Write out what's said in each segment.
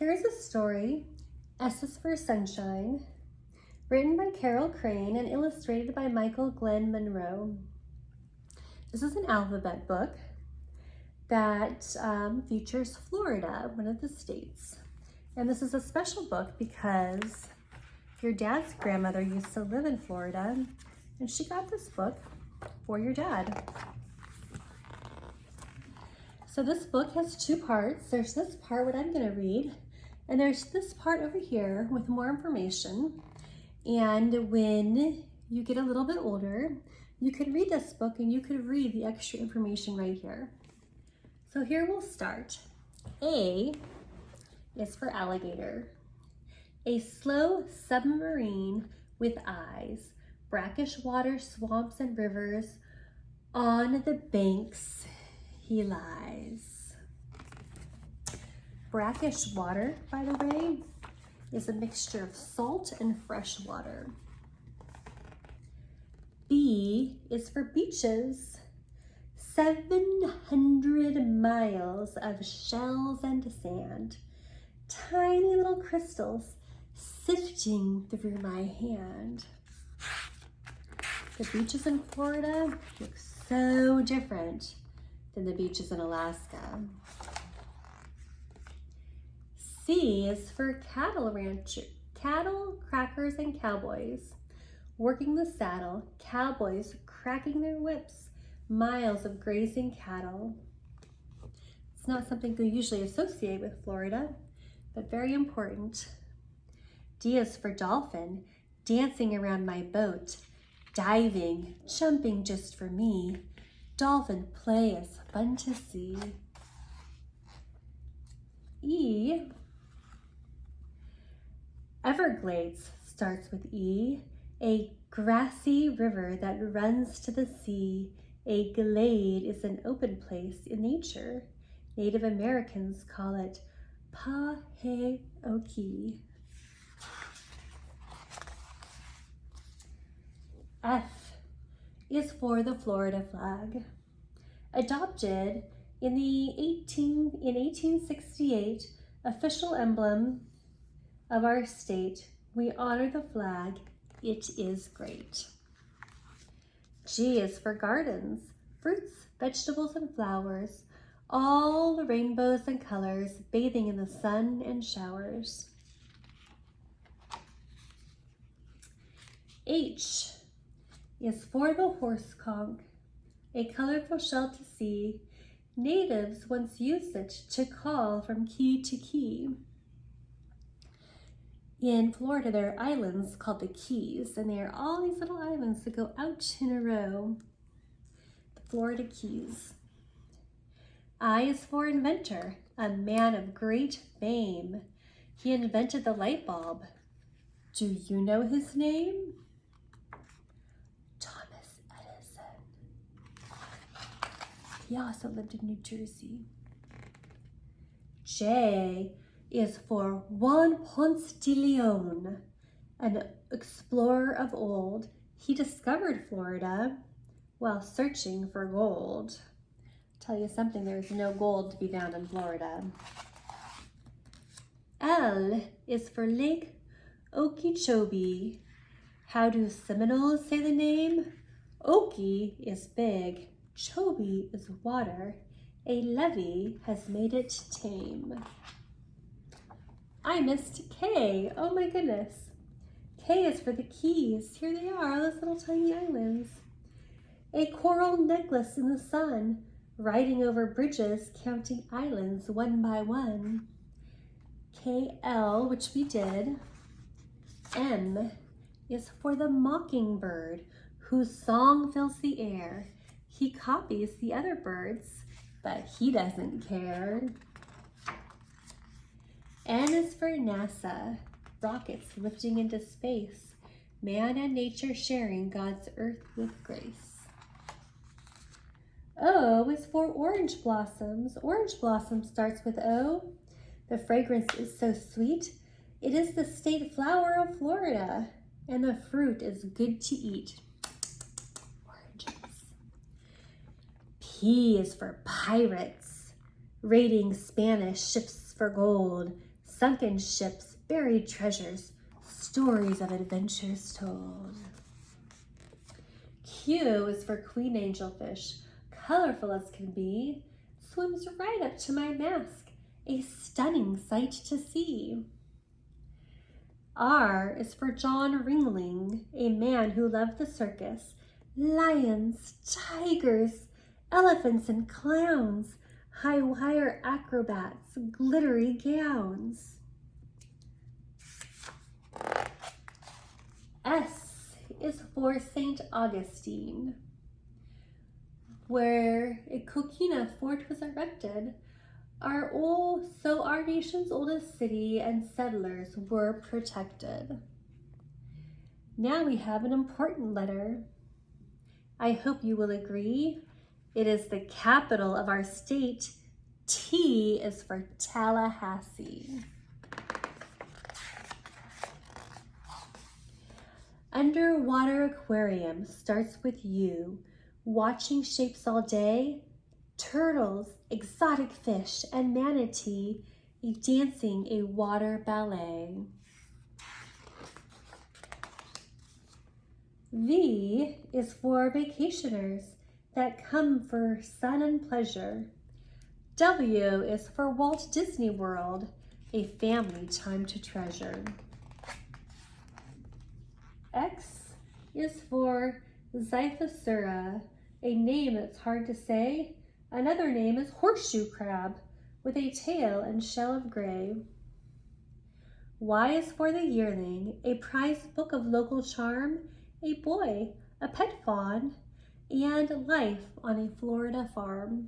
Here's a story, S is for Sunshine, written by Carol Crane and illustrated by Michael Glenn Monroe. This is an alphabet book that features Florida, one of the states. And this is a special book because your dad's grandmother used to live in Florida, and she got this book for your dad. So this book has two parts. There's this part, what I'm gonna read, and there's this part over here with more information. And when you get a little bit older, you could read this book and you could read the extra information right here. So here we'll start. A is for alligator. A slow submarine with eyes, brackish water, swamps and rivers, on the banks he lies. Brackish water, by the way, is a mixture of salt and fresh water. B is for beaches. 700 miles of shells and sand, tiny little crystals sifting through my hand. The beaches in Florida look so different than the beaches in Alaska. C is for cattle rancher, cattle, crackers, and cowboys. Working the saddle, cowboys cracking their whips, miles of grazing cattle. It's not something we usually associate with Florida, but very important. D is for dolphin, dancing around my boat, diving, jumping just for me. Dolphin play is fun to see. E, Everglades starts with E, a grassy river that runs to the sea. A glade is an open place in nature. Native Americans call it Paheoki. F is for the Florida flag. Adopted in 1868, official emblem of our state, we honor the flag. It is great. G is for gardens, fruits, vegetables, and flowers, all the rainbows and colors, bathing in the sun and showers. H is for the horse conch, a colorful shell to see. Natives once used it to call from key to key. In Florida, there are islands called the Keys, and they are all these little islands that go out in a row. The Florida Keys. I is for inventor, a man of great fame. He invented the light bulb. Do you know his name? Thomas Edison. He also lived in New Jersey. J is for Juan Ponce de Leon, an explorer of old. He discovered Florida while searching for gold. Tell you something, there's no gold to be found in Florida. L is for Lake Okeechobee. How do Seminoles say the name? Okie is big, Chobe is water. A levee has made it tame. I missed K. Oh my goodness. K is for the Keys. Here they are, those little tiny islands. A coral necklace in the sun, riding over bridges, counting islands one by one. KL, which we did. M is for the mockingbird, whose song fills the air. He copies the other birds, but he doesn't care. N is for NASA, rockets lifting into space, man and nature sharing God's earth with grace. O is for orange blossoms. Orange blossom starts with O. The fragrance is so sweet. It is the state flower of Florida, and the fruit is good to eat. Oranges. P is for pirates, raiding Spanish ships for gold, sunken ships, buried treasures, stories of adventures told. Q is for queen angelfish, colorful as can be, swims right up to my mask, a stunning sight to see. R is for John Ringling, a man who loved the circus, lions, tigers, elephants and clowns, high wire acrobats, glittery gowns. S is for St. Augustine, where a coquina fort was erected. Our nation's oldest city and settlers were protected. Now we have an important letter. I hope you will agree. It is the capital of our state. T is for Tallahassee. Underwater aquarium starts with U, watching shapes all day, turtles, exotic fish, and manatee, dancing a water ballet. V is for vacationers that come for sun and pleasure. W is for Walt Disney World, a family time to treasure. X is for Xythosura, a name that's hard to say. Another name is horseshoe crab, with a tail and shell of gray. Y is for the yearling, a prized book of local charm, a boy, a pet fawn, and life on a Florida farm.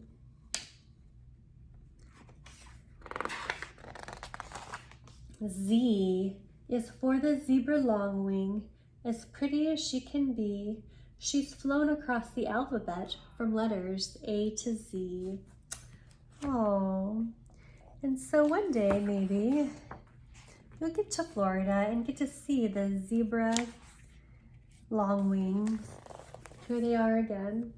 Z is for the zebra longwing, as pretty as she can be. She's flown across the alphabet from letters A to Z. Oh, and so one day maybe you'll get to Florida and get to see the zebra longwings. Here they are again.